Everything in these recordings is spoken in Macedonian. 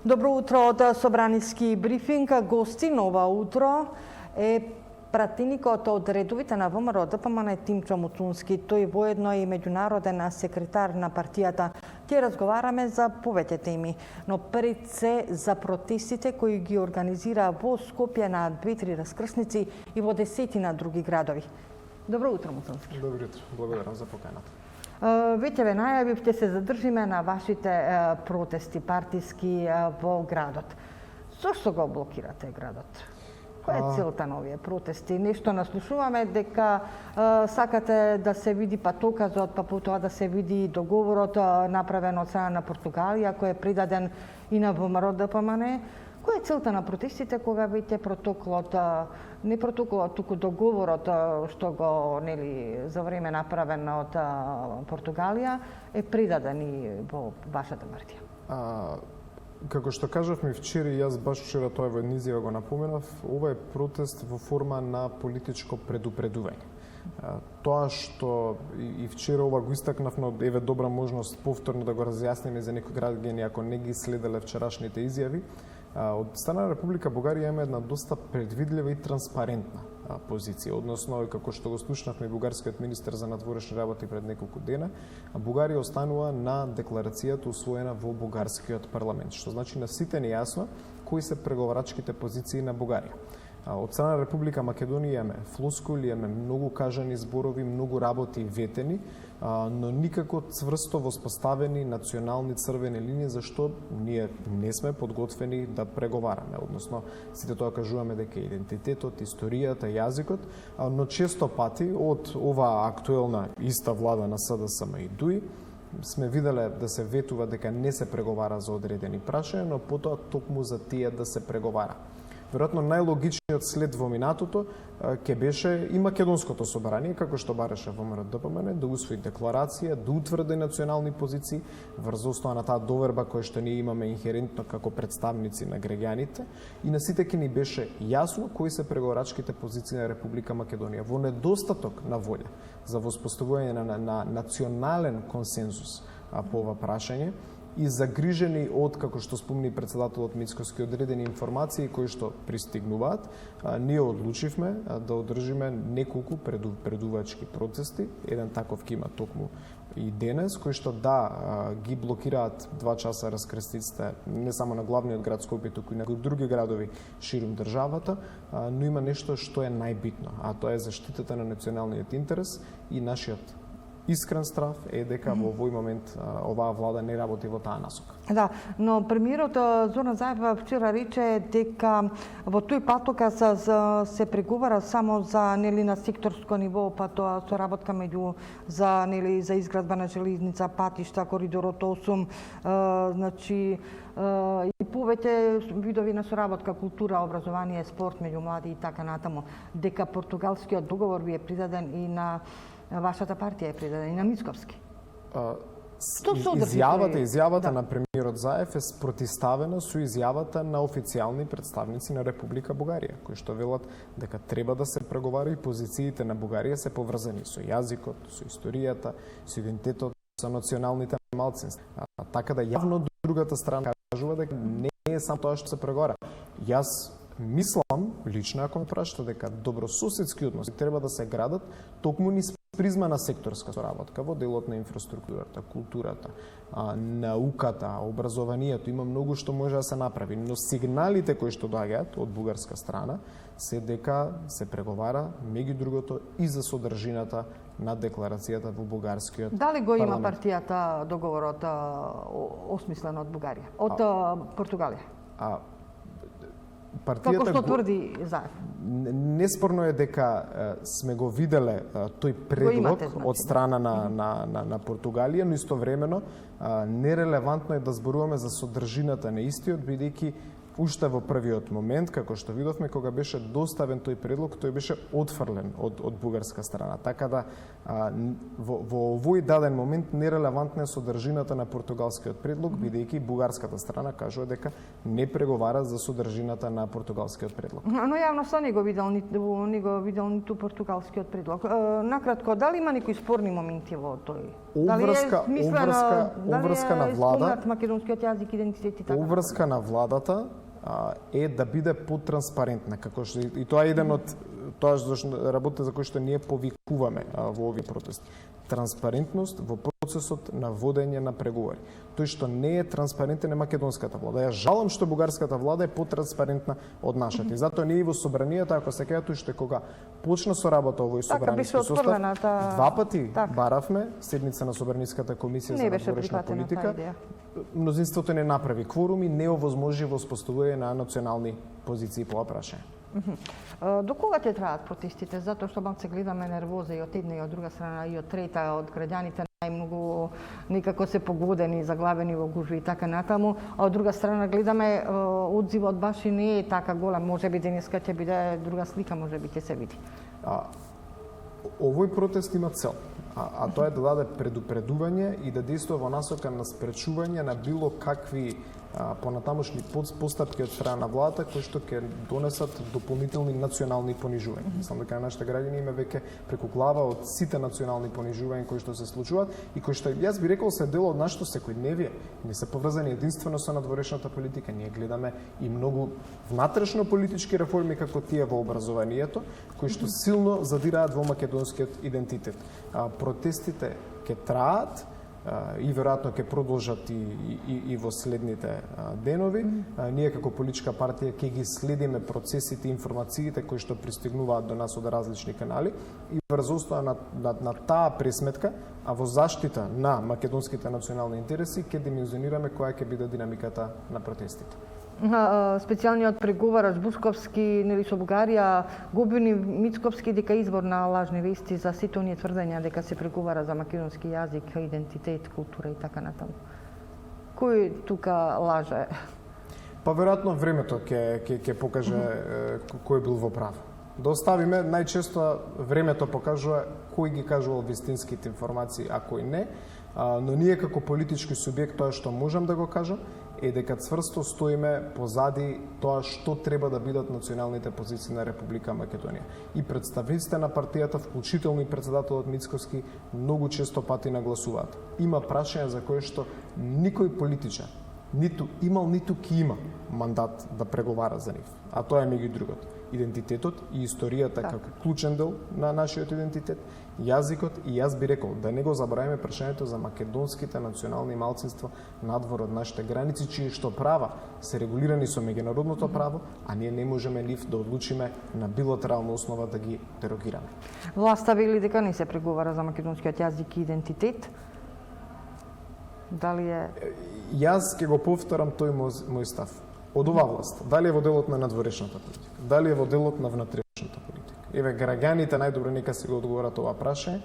Добро утро од Собраниски брифинг. Гости нова утро е пратеникот од редовите на ВМРО ДПМН Тимчо Муцунски. Тој воедно и меѓународен секретар на партијата. Ќе разговараме за повеќе теми, но пред се за протестите кои ги организира во Скопје на 2-3 раскрсници и во десетина други градови. Добро утро, Муцунски. Добро утро. Благодарам за поканата. Веќе ве најавив, ќе се задржиме на вашите протести партиски во градот. Зошто го блокирате градот? Која е целта на овие протести? Нешто наслушуваме дека сакате да се види патоказот, па потоа да се види договорот направен од страна на Португалија, кој е придаден и на ВМРО ДПМН. Која е целта на протестите кога веќе протоколот, не протоколот, туку договорот што го за време направен од Португалија е придаден и во вашата партија? Како што кажавме вчера, јас баш вчера тоа во една изјава го напоменав, ова е протест во форма на политичко предупредување. Тоа што и вчера ова го истакнав, но еве добра можност повторно да го разјасниме за некои граѓани ако не ги следеле вчерашните изјави. Од страна на Република Бугарија има една доста предвидлива и транспарентна позиција, односно како што го слушнавме бугарскиот министер за надворешни работи пред неколку дена, Бугарија останува на декларацијата усвоена во бугарскиот парламент, што значи на сите не јасно кои се преговарачките позиции на Бугарија. Од страна на Република Македонија имаме флоскули, имаме многу кажани зборови, многу работи ветени, но никако цврсто воспоставени национални црвени линии за што ние не сме подготвени да преговараме. Односно, сите тоа кажуваме дека идентитетот, историјата, јазикот, но често пати од оваа актуелна иста влада на СДСМ и ДУИ сме виделе да се ветува дека не се преговара за одредени прашања, но потоа токму за тие да се преговара. Веројатно најлогичниот след во минатото ќе беше и Македонското собрание, како што бараше ВМРО ДПМН, да усвои декларација, да утврди национални позиции врз основа на таа доверба која што ние имаме инхерентно како представници на граѓаните, и на сите ќе ни беше јасно кои се преговарачките позиции на Република Македонија. Во недостаток на волја за воспоставување на национален консензус по ова прашање, и загрижени од, како што спомни председателот Мицкоски, одредени информации кои што пристигнуваат, ние одлучивме да одржиме неколку предувачки протести. Еден таков ќе има токму и денес, кои што ги блокираат 2 часа раскрстиците не само на главниот град Скопје, туку и на други градови ширум државата, но има нешто што е најбитно, а тоа е заштитата на националниот интерес и нашиот искрен страв е дека во овој момент оваа влада не работи во таа насока. Да, но премиерот Зоран Заев вчера рече дека во тој патоказ се преговара само за на секторско ниво, па тоа соработка меѓу за изградба на железница, патишта, коридорот 8, значи и повеќе видови на соработка, култура, образование, спорт меѓу млади и така натаму. Дека португалскиот договор ви е придаден и на вашата партија е придадена и на Мицковски. Изјавата на премиерот Заев е спротивставена со изјавата на официјални представници на Република Бугарија, кои што велат дека треба да се преговара и позициите на Бугарија се поврзани со јазикот, со историјата, со идентитетот, со националните малцинства. Така да јавно другата страна кажува дека не е само тоа што се преговара. Јас мислам, лично ако ме прашате, дека добрососедски односи треба да се градат токму низ призма на секторска соработка во делот на инфраструктурата, културата, науката, образованието. Има многу што може да се направи, но сигналите кои што доаѓаат од бугарска страна се дека се преговара меѓу другото и за содржината на декларацијата во бугарскиот парламент. Дали го има партијата договорот осмислен од Бугарија, од Португалија? Како што тврди Заев? Неспорно е дека сме го виделе тој предлог од страна на Португалија, но истовремено нерелевантно е да зборуваме за содржината на истиот, бидејќи уште во првиот момент, како што видовме, кога беше доставен тој предлог, тој беше отфрлен од бугарска страна. Така да во овој даден момент нерелевантна е содржината на португалскиот предлог, бидејќи бугарската страна кажува дека не преговара за содржината на португалскиот предлог. Но јавноста не го видел ниту португалскиот предлог. Накратко, дали има некои спорни моменти во тој? Обврска на влада, македонскиот јазик, идентитет и така. Обврска на владата е да биде потранспарентна, како што и тоа е еден од работите за кои што ние повикуваме во овие протести. Транспарентност во процесот на водење на преговори. Тој што не е транспарентен е македонската влада. Ја жалам што бугарската влада е потранспарентна од нашата. И затоа ние во собранието, ако се кајат уште кога почна со работа овој собраниски состав, два пати баравме седница на собраниската комисија за надворешна политика. Мнозинството не направи кворум и не овозможи воспоставување на национални позиции по прашање. До кога ќе траат протестите? Затоа што малце гледаме нервоза и од една и од друга страна и од трета, од граѓаните најмногу некако се погодени, заглавени во гужви и така натаму, а од друга страна гледаме одзивот баш и не е така голем, можеби денеска ќе биде друга слика, можеби ќе се види. Овој протест има цел, а тоа е да даде предупредување и да действува во насока на спречување на било какви понатамошни постапки од страна на владата кои што ќе донесат дополнителни национални понижувања. Мислам дека нашите граѓани има веќе преку глава од сите национални понижувања кои што се случуваат и кои што јас би рекол се дел од нашето секојдневие. Не се поврзани единствено со надворешната политика. Ние гледаме и многу внатрешно политички реформи како тие во образованието, кои што силно задираат во македонскиот идентитет. Протестите ќе траат и веројатно ќе продолжат и во следните денови. Ние како политичка партија ќе ги следиме процесите и информациите кои што пристигнуваат до нас од различни канали и врз основа на таа пресметка, а во заштита на македонските национални интереси ќе димензионираме која ќе биде динамиката на протестите. Специјалниот преговарач Бусковски, нели со Бугарија, го обвини Мицковски дека избор на лажни вести за сите оние тврдења дека се преговара за македонски јазик, идентитет, култура и така натаму. Кој тука лаже? Па веројатно времето ќе покаже кој бил во прав. Да оставиме, најчесто времето покажува кој ги кажувал вистинските информации, а кој не, но ние како политички субјект тоа што можам да го кажам е дека цврсто стоиме позади тоа што треба да бидат националните позиции на Република Македонија. И представниците на партијата, вклучително и председателот Мицковски, многу често пати нагласуваат. Има прашања за кои што никој политичар ниту имал, ниту ки има мандат да преговара за нив. А тоа е меѓу другото идентитетот и историјата како клучен дел на нашиот идентитет, јазикот и јас би рекол да не го забравиме прашањето за македонските национални малцинства надвор од нашите граници, чии што права се регулирани со меѓународното право, а ние не можеме нив да одлучиме на билатерална основа да ги дерогираме. Власта вели дека не се преговара за македонскиот јазик и идентитет. Дали е? Јас ќе го повторам тој мој став. Од оваа власт, дали е во делот на надворешната политика, дали е во делот на внатрешната политика. Еве, граѓаните најдобро нека си го одговорат ова прашање.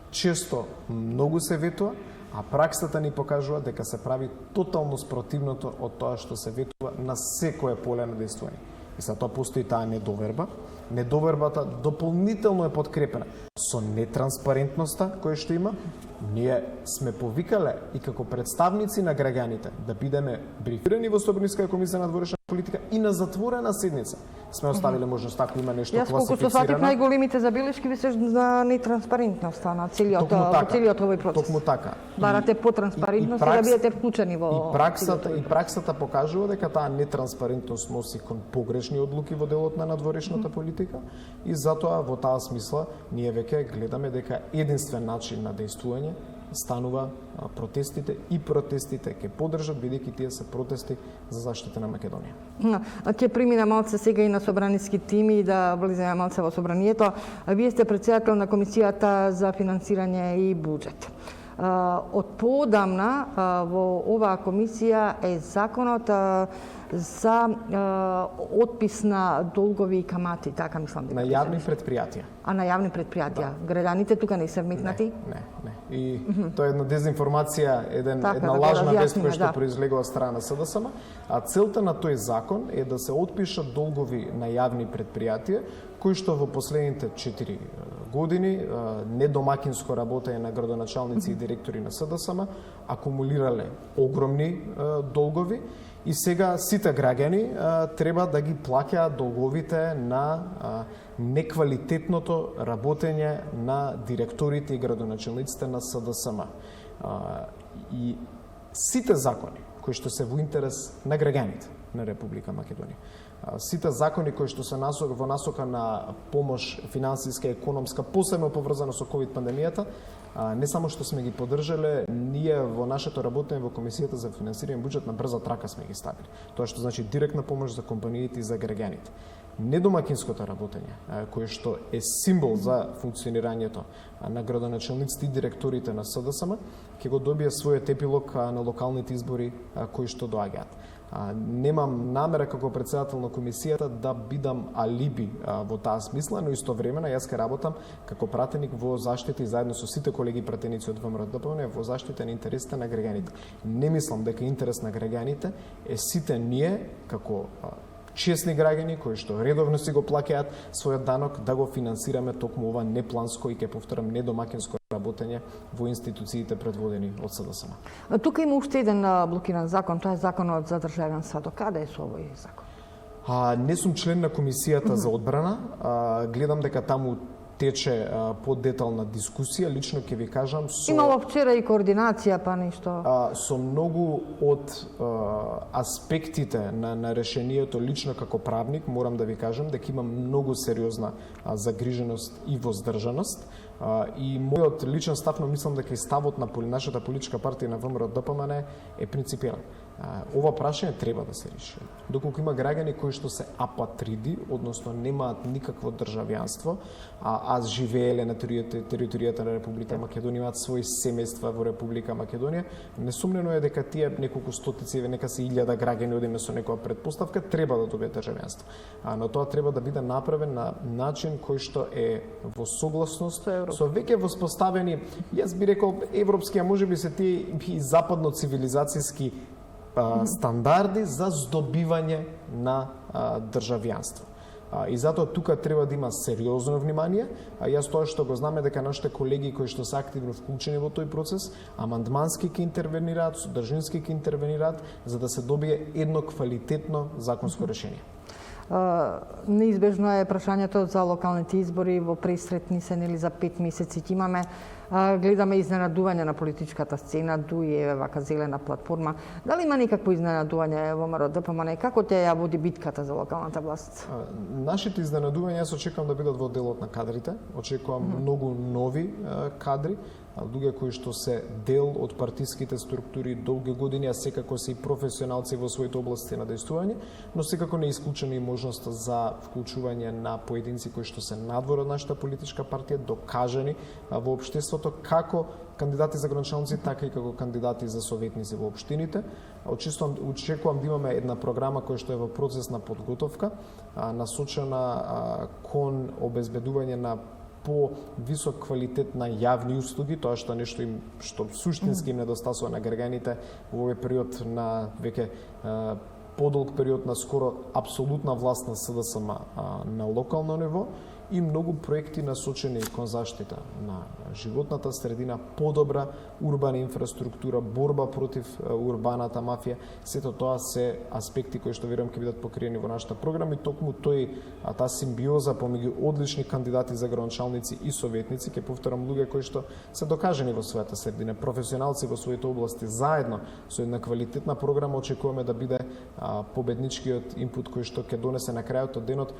Често многу се ветува, а праксата ни покажува дека се прави тотално спротивното од тоа што се ветува на секое поле на действување. И затоа постои таа недоверба. Недовербата дополнително е подкрепена со нетранспарентноста која што има. Ние сме повикале и како представници на граѓаните да бидеме брифирани во Собраниска комисија на надворешна политика и на затворена седница. Сме оставиле можност ако има нешто класифицирано. Јас колку сватив најголемите забелешки ви се за нетранспарентноста на целиот овој процес. Токму така. Барате потранспарентност и да бидете вклучени во праксата покажува дека таа нетранспарентност носи кон погрешни одлуки во делот на надворешната политика и затоа во таа смисла ние веќе гледаме дека единствен начин на действување станува протестите и протестите ќе поддржат бидејќи тие се протести за заштита на Македонија. Ќе премина малце сега и на собраниски тими и да влеземе малце во собранието. Вие сте претседател на комисијата за финансирање и буџет. од поодамна во оваа комисија е законот за отпис на долгови и камати, така мислам дека на јавни предпријатија. А на јавни предпријатија, граѓаните тука не се вметнати? Не. И тоа е една дезинформација, една да лажна вест разјасниме, која што произлегува од страна на СДСМ, а целта на тој закон е да се отпишат долгови на јавни предпријатија кои што во последните 4 години недомакинско работење на градоначалници и директори на СДСМ акумулирале огромни долгови и сега сите граѓани треба да ги плаќаат долговите на неквалитетното работење на директорите и градоначалниците на СДСМ. И сите закони кои што се во интерес на граѓаните на Република Македонија, сите закони кои што се во насока на помош финансиска и економска, посебно поврзана со ковид пандемијата, не само што сме ги поддржале, ние во нашето работење во Комисијата за финансирање буџет на брза трака сме ги ставили. Тоа што значи директна помош за компаниите и за граѓаните. Недомакинското работење, кое што е символ за функционирањето на градоначалниците и директорите на СДСМ, ќе го добие својот епилог на локалните избори кои што доаѓаат. Немам намера како председател на комисијата да бидам алиби во таа смисла, но истовремено јас ке работам како пратеник во заштита и заедно со сите колеги пратеници од ВМРО-ДПМН во заштита на интересите на граѓаните. Не мислам дека интерес на граѓаните е сите ние како честни граѓани кои што редовно си го плаќаат својот данок да го финансираме токму ова непланско и ќе повторам недомакинско работење во институциите предводени од СДСМ. Тука има уште еден блокиран закон, тоа е законот за државен сад. Каде е со овој закон? Не сум член на комисијата за одбрана, гледам дека таму тече подетална дискусија, лично ќе ви кажам имало вчера и координација, па нешто. Со многу од аспектите на решението, лично како правник, морам да ви кажам дека има многу сериозна загриженост и воздржаност. И мојот личен став, но мислам дека и ставот на нашата политичка партија на ВМРО-ДПМН е принципиелен. Ова прашање треба да се реши. Доколку има граѓани кои што се апатриди, односно немаат никакво државјанство, а живееле на територијата на Република Македонија, имаат своји семејства во Република Македонија, несумнено е дека тие неколку стотици, нека се 1000 граѓани одиме со некоја предпоставка, треба да добијат државјанство. Но тоа треба да биде направен на начин кој што е во согласност со веќе воспоставени, јас би рекол, европски, а можеби се тие и западно цивилизацијски стандарди за здобивање на државјанство. И затоа тука треба да има сериозно внимание, а јас тоа што го знаме дека нашите колеги кои што се активно вклучени во тој процес, амандмански ќе интервенираат, содржински ќе интервенираат, за да се добие едно квалитетно законско решение. Неизбежно е прашањето за локалните избори, во пресретни се нели за 5 месеци ќе имаме. Гледаме изненадување на политичката сцена, дуе вака зелена платформа. Дали има некакво изненадување во ВМРО-ДПМН? Како ќе ја води битката за локалната власт? Нашите изненадувања јас очекувам да бидат во делот на кадрите. Очекувам многу нови кадри, луѓе кои што се дел од партиските структури долги години, а секако се и професионалци во своите области на дејствување, но секако не е исклучена и можноста за вклучување на поединци кои што се надвор од нашата политичка партија, докажани во општеството како кандидати за градоначалници, така и како кандидати за советници во општините. Очекувам да имаме една програма која што е во процес на подготовка, насочена кон обезбедување на по-висок квалитет на јавни услуги, тоа што нешто што суштински им недостасува на граѓаните во овој период на веќе подолг период на скоро апсолутна власт на СДСМ на локално ниво, и многу проекти насочени кон заштита на животната средина, подобра урбана инфраструктура, борба против урбаната мафија. Сето тоа се аспекти кои што верувам ќе бидат покриени во нашата програма, и токму таа симбиоза помеѓу одлични кандидати за градоначалници и советници, ќе повторам, луѓе кои што се докажани во својата средина, професионалци во своите области, заедно со една квалитетна програма очекуваме да биде победничкиот инпут кој што ќе донесе на крајот од денот.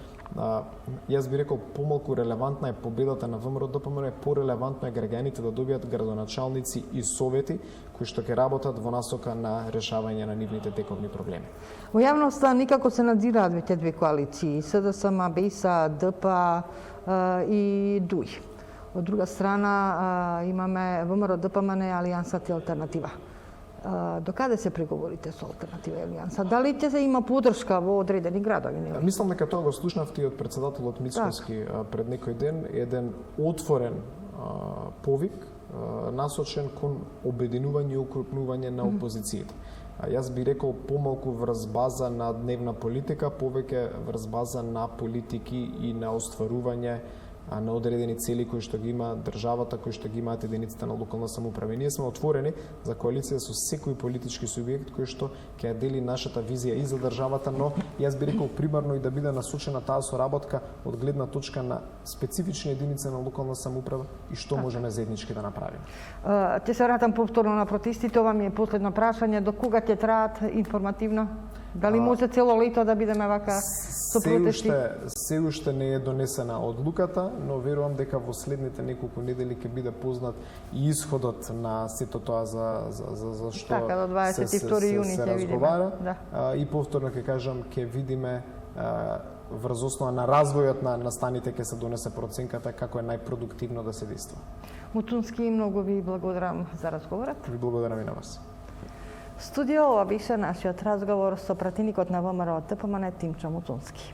Јас би рекол, помалку релевантна е победата на ВМРО-ДПМН, порелевантно е граѓаните да добијат градоначалници и совети кои што ќе работат во насока на решавање на нивните тековни проблеми. Во јавноста никако се надзираат две коалиции, СДСМ, БЕСА, ДП и ДУИ. Од друга страна имаме ВМРО ДПМН Алијансата и Алтернатива. До каде се преговорите со Алтернатива и Алијанса? Дали ќе се има поддршка во одредени градови? Мислам дека тоа го слушнавте од председателот Мицкоски пред некој ден, еден отворен повик насочен кон обединување и укрупнување на опозицијата. Јас би рекол помалку врз база на дневна политика, повеќе врз база на политики и на остварување на одредени цели кои што ги има државата, кои што ги имаат единиците на локална самоуправа. Ние сме отворени за коалиција со секој политички субјект кој што ќе дели нашата визија и за државата, но јас би рекол примарно и да биде насочена таа соработка од гледна точка на специфични единици на локална самоуправа и што можеме заеднички да направиме. Ќе се вратам повторно на протестите, ова ми е последно прашање, до кога ќе траат информативно? Дали може цело лето да бидеме вака со протести? Се уште не е донесена одлуката, но верувам дека во следните неколку недели ќе биде познат и исходот на сето тоа за што така, до 22 јуни се ќе разговара. Да. И повторно ќе кажам, ќе видиме врз основа на развојот на станите ќе се донесе проценката како е најпродуктивно да се действа. Муцунски, многу ви благодарам за разговорот. Ви благодарам и на вас. Студио, ова беше нашиот разговор со пратеникот на ВМРО ДПМН Тимчо Муцунски.